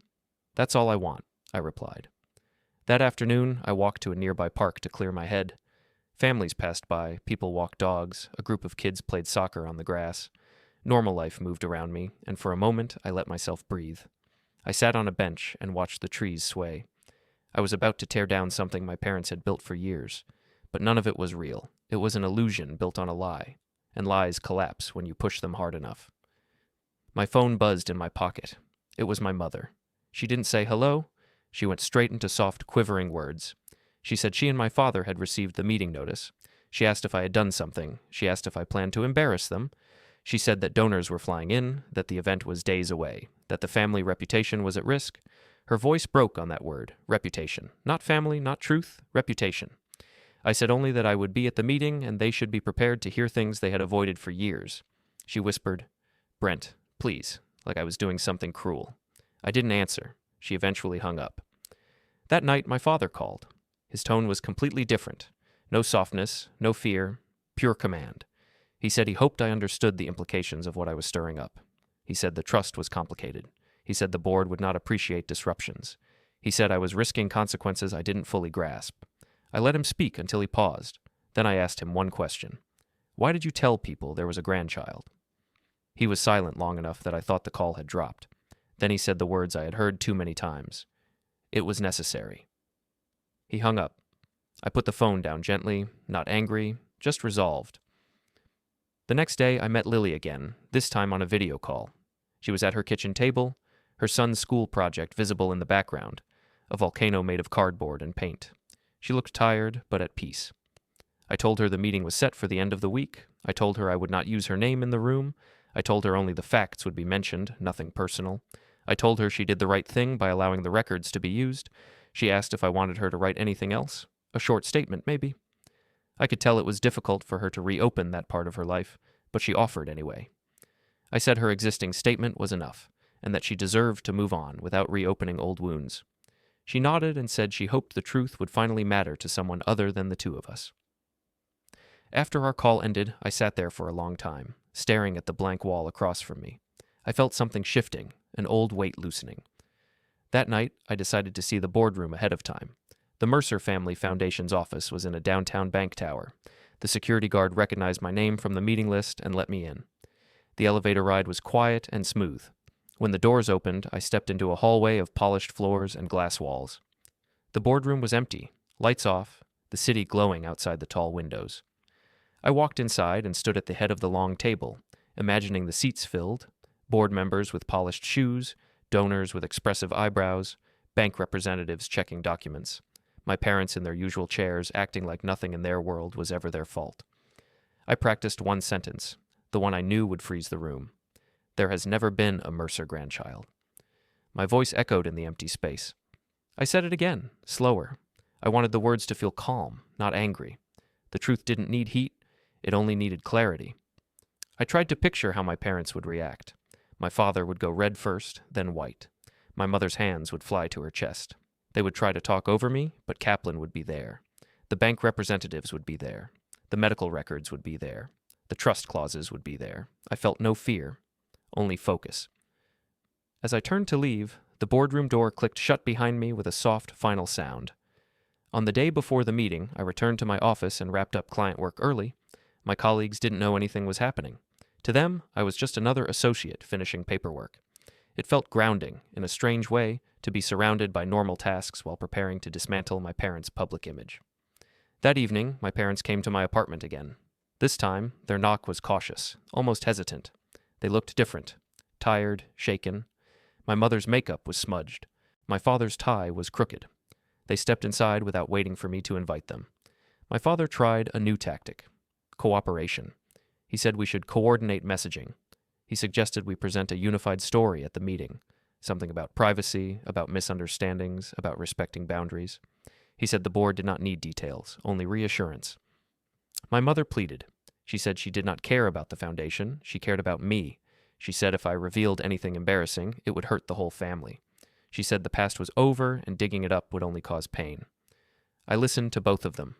"That's all I want," I replied. That afternoon, I walked to a nearby park to clear my head. Families passed by, people walked dogs, a group of kids played soccer on the grass. Normal life moved around me, and for a moment I let myself breathe. I sat on a bench and watched the trees sway. I was about to tear down something my parents had built for years, but none of it was real. It was an illusion built on a lie, and lies collapse when you push them hard enough. My phone buzzed in my pocket. It was my mother. She didn't say hello. She went straight into soft, quivering words. She said she and my father had received the meeting notice. She asked if I had done something. She asked if I planned to embarrass them. She said that donors were flying in, that the event was days away, that the family reputation was at risk. Her voice broke on that word, reputation. Not family, not truth, reputation. I said only that I would be at the meeting and they should be prepared to hear things they had avoided for years. She whispered, "Brent, please," like I was doing something cruel. I didn't answer. She eventually hung up. That night, my father called. His tone was completely different. No softness, no fear, pure command. He said he hoped I understood the implications of what I was stirring up. He said the trust was complicated. He said the board would not appreciate disruptions. He said I was risking consequences I didn't fully grasp. I let him speak until he paused. Then I asked him one question. "Why did you tell people there was a grandchild?" He was silent long enough that I thought the call had dropped. Then he said the words I had heard too many times. "It was necessary." He hung up. I put the phone down gently, not angry, just resolved. The next day, I met Lily again, this time on a video call. She was at her kitchen table, her son's school project visible in the background, a volcano made of cardboard and paint. She looked tired, but at peace. I told her the meeting was set for the end of the week. I told her I would not use her name in the room. I told her only the facts would be mentioned, nothing personal. I told her she did the right thing by allowing the records to be used. She asked if I wanted her to write anything else. A short statement, maybe. I could tell it was difficult for her to reopen that part of her life, but she offered anyway. I said her existing statement was enough, and that she deserved to move on without reopening old wounds. She nodded and said she hoped the truth would finally matter to someone other than the two of us. After our call ended, I sat there for a long time, staring at the blank wall across from me. I felt something shifting, an old weight loosening. That night, I decided to see the boardroom ahead of time. The Mercer Family Foundation's office was in a downtown bank tower. The security guard recognized my name from the meeting list and let me in. The elevator ride was quiet and smooth. When the doors opened, I stepped into a hallway of polished floors and glass walls. The boardroom was empty, lights off, the city glowing outside the tall windows. I walked inside and stood at the head of the long table, imagining the seats filled, board members with polished shoes, donors with expressive eyebrows, bank representatives checking documents, my parents in their usual chairs acting like nothing in their world was ever their fault. I practiced one sentence, the one I knew would freeze the room. There has never been a Mercer grandchild. My voice echoed in the empty space. I said it again, slower. I wanted the words to feel calm, not angry. The truth didn't need heat, it only needed clarity. I tried to picture how my parents would react. My father would go red first, then white. My mother's hands would fly to her chest. They would try to talk over me, but Kaplan would be there. The bank representatives would be there. The medical records would be there. The trust clauses would be there. I felt no fear, only focus. As I turned to leave, the boardroom door clicked shut behind me with a soft, final sound. On the day before the meeting, I returned to my office and wrapped up client work early. My colleagues didn't know anything was happening. To them, I was just another associate finishing paperwork. It felt grounding, in a strange way, to be surrounded by normal tasks while preparing to dismantle my parents' public image. That evening, my parents came to my apartment again. This time, their knock was cautious, almost hesitant. They looked different, tired, shaken. My mother's makeup was smudged. My father's tie was crooked. They stepped inside without waiting for me to invite them. My father tried a new tactic, cooperation. He said we should coordinate messaging. He suggested we present a unified story at the meeting, something about privacy, about misunderstandings, about respecting boundaries. He said the board did not need details, only reassurance. My mother pleaded. She said she did not care about the foundation, she cared about me. She said if I revealed anything embarrassing, it would hurt the whole family. She said the past was over and digging it up would only cause pain. I listened to both of them.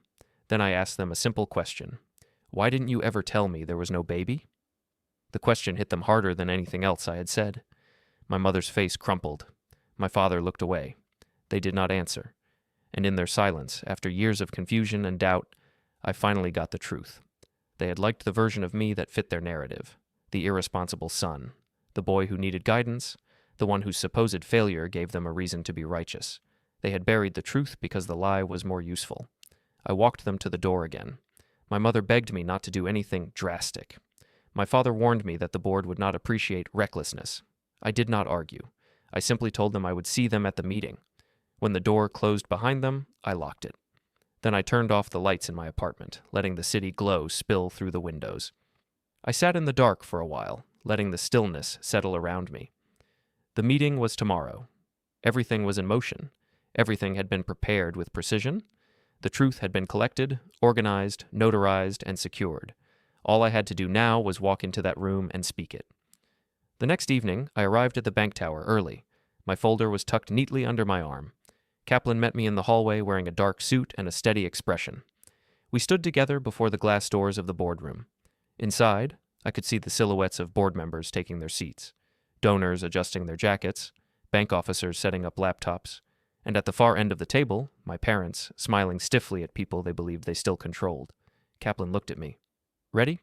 Then I asked them a simple question. Why didn't you ever tell me there was no baby? The question hit them harder than anything else I had said. My mother's face crumpled. My father looked away. They did not answer. And in their silence, after years of confusion and doubt, I finally got the truth. They had liked the version of me that fit their narrative. The irresponsible son. The boy who needed guidance. The one whose supposed failure gave them a reason to be righteous. They had buried the truth because the lie was more useful. I walked them to the door again. My mother begged me not to do anything drastic. My father warned me that the board would not appreciate recklessness. I did not argue. I simply told them I would see them at the meeting. When the door closed behind them, I locked it. Then I turned off the lights in my apartment, letting the city glow spill through the windows. I sat in the dark for a while, letting the stillness settle around me. The meeting was tomorrow. Everything was in motion. Everything had been prepared with precision. The truth had been collected, organized, notarized, and secured. All I had to do now was walk into that room and speak it. The next evening, I arrived at the bank tower early. My folder was tucked neatly under my arm. Kaplan met me in the hallway wearing a dark suit and a steady expression. We stood together before the glass doors of the boardroom. Inside, I could see the silhouettes of board members taking their seats, donors adjusting their jackets, bank officers setting up laptops, and at the far end of the table, my parents smiling stiffly at people they believed they still controlled. Kaplan looked at me. "Ready?"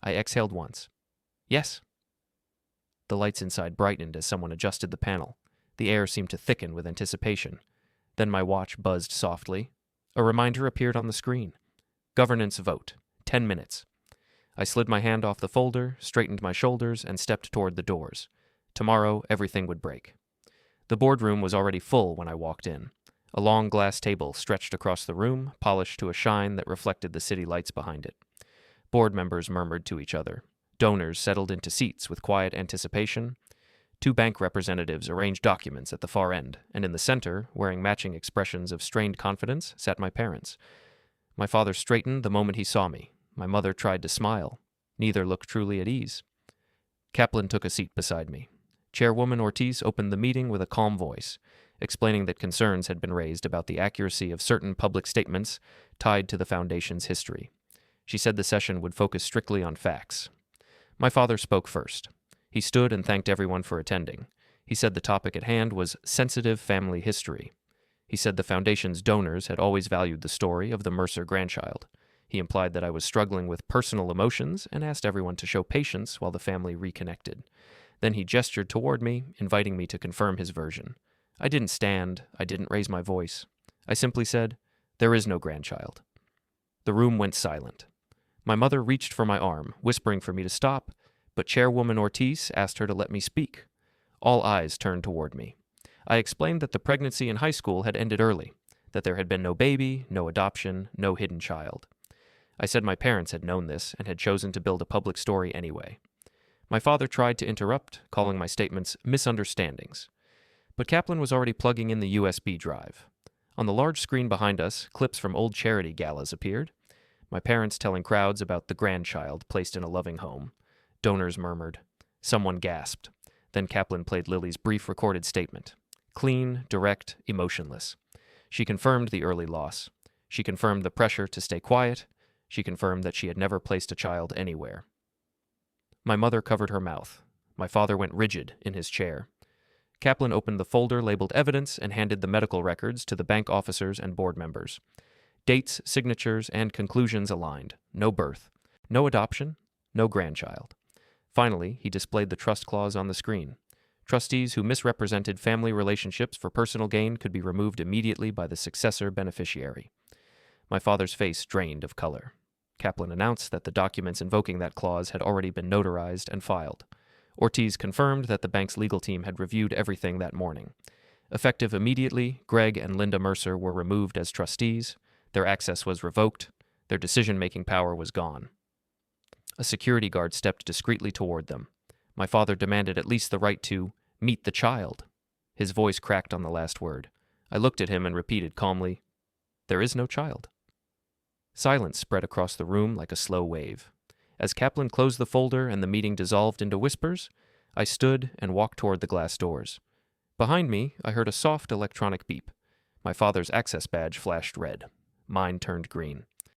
I exhaled once. "Yes." The lights inside brightened as someone adjusted the panel. The air seemed to thicken with anticipation. Then my watch buzzed softly. A reminder appeared on the screen. Governance vote. 10 minutes. I slid my hand off the folder, straightened my shoulders, and stepped toward the doors. Tomorrow, everything would break. The boardroom was already full when I walked in. A long glass table stretched across the room, polished to a shine that reflected the city lights behind it. Board members murmured to each other. Donors settled into seats with quiet anticipation. 2 bank representatives arranged documents at the far end, and in the center, wearing matching expressions of strained confidence, sat my parents. My father straightened the moment he saw me. My mother tried to smile. Neither looked truly at ease. Kaplan took a seat beside me. Chairwoman Ortiz opened the meeting with a calm voice, explaining that concerns had been raised about the accuracy of certain public statements tied to the Foundation's history. She said the session would focus strictly on facts. My father spoke first. He stood and thanked everyone for attending. He said the topic at hand was sensitive family history. He said the Foundation's donors had always valued the story of the Mercer grandchild. He implied that I was struggling with personal emotions and asked everyone to show patience while the family reconnected. Then he gestured toward me, inviting me to confirm his version. I didn't stand. I didn't raise my voice. I simply said, "There is no grandchild." The room went silent. My mother reached for my arm, whispering for me to stop, but Chairwoman Ortiz asked her to let me speak. All eyes turned toward me. I explained that the pregnancy in high school had ended early, that there had been no baby, no adoption, no hidden child. I said my parents had known this and had chosen to build a public story anyway. My father tried to interrupt, calling my statements misunderstandings. But Kaplan was already plugging in the USB drive. On the large screen behind us, clips from old charity galas appeared. My parents telling crowds about the grandchild placed in a loving home. Donors murmured. Someone gasped. Then Kaplan played Lily's brief recorded statement. Clean, direct, emotionless. She confirmed the early loss. She confirmed the pressure to stay quiet. She confirmed that she had never placed a child anywhere. My mother covered her mouth. My father went rigid in his chair. Kaplan opened the folder labeled evidence and handed the medical records to the bank officers and board members. Dates, signatures, and conclusions aligned. No birth. No adoption. No grandchild. Finally, he displayed the trust clause on the screen. Trustees who misrepresented family relationships for personal gain could be removed immediately by the successor beneficiary. My father's face drained of color. Kaplan announced that the documents invoking that clause had already been notarized and filed. Ortiz confirmed that the bank's legal team had reviewed everything that morning. Effective immediately, Greg and Linda Mercer were removed as trustees. Their access was revoked. Their decision-making power was gone. A security guard stepped discreetly toward them. My father demanded at least the right to meet the child. His voice cracked on the last word. I looked at him and repeated calmly, "There is no child." Silence spread across the room like a slow wave. As Kaplan closed the folder and the meeting dissolved into whispers, I stood and walked toward the glass doors. Behind me, I heard a soft electronic beep. My father's access badge flashed red. Mine turned green.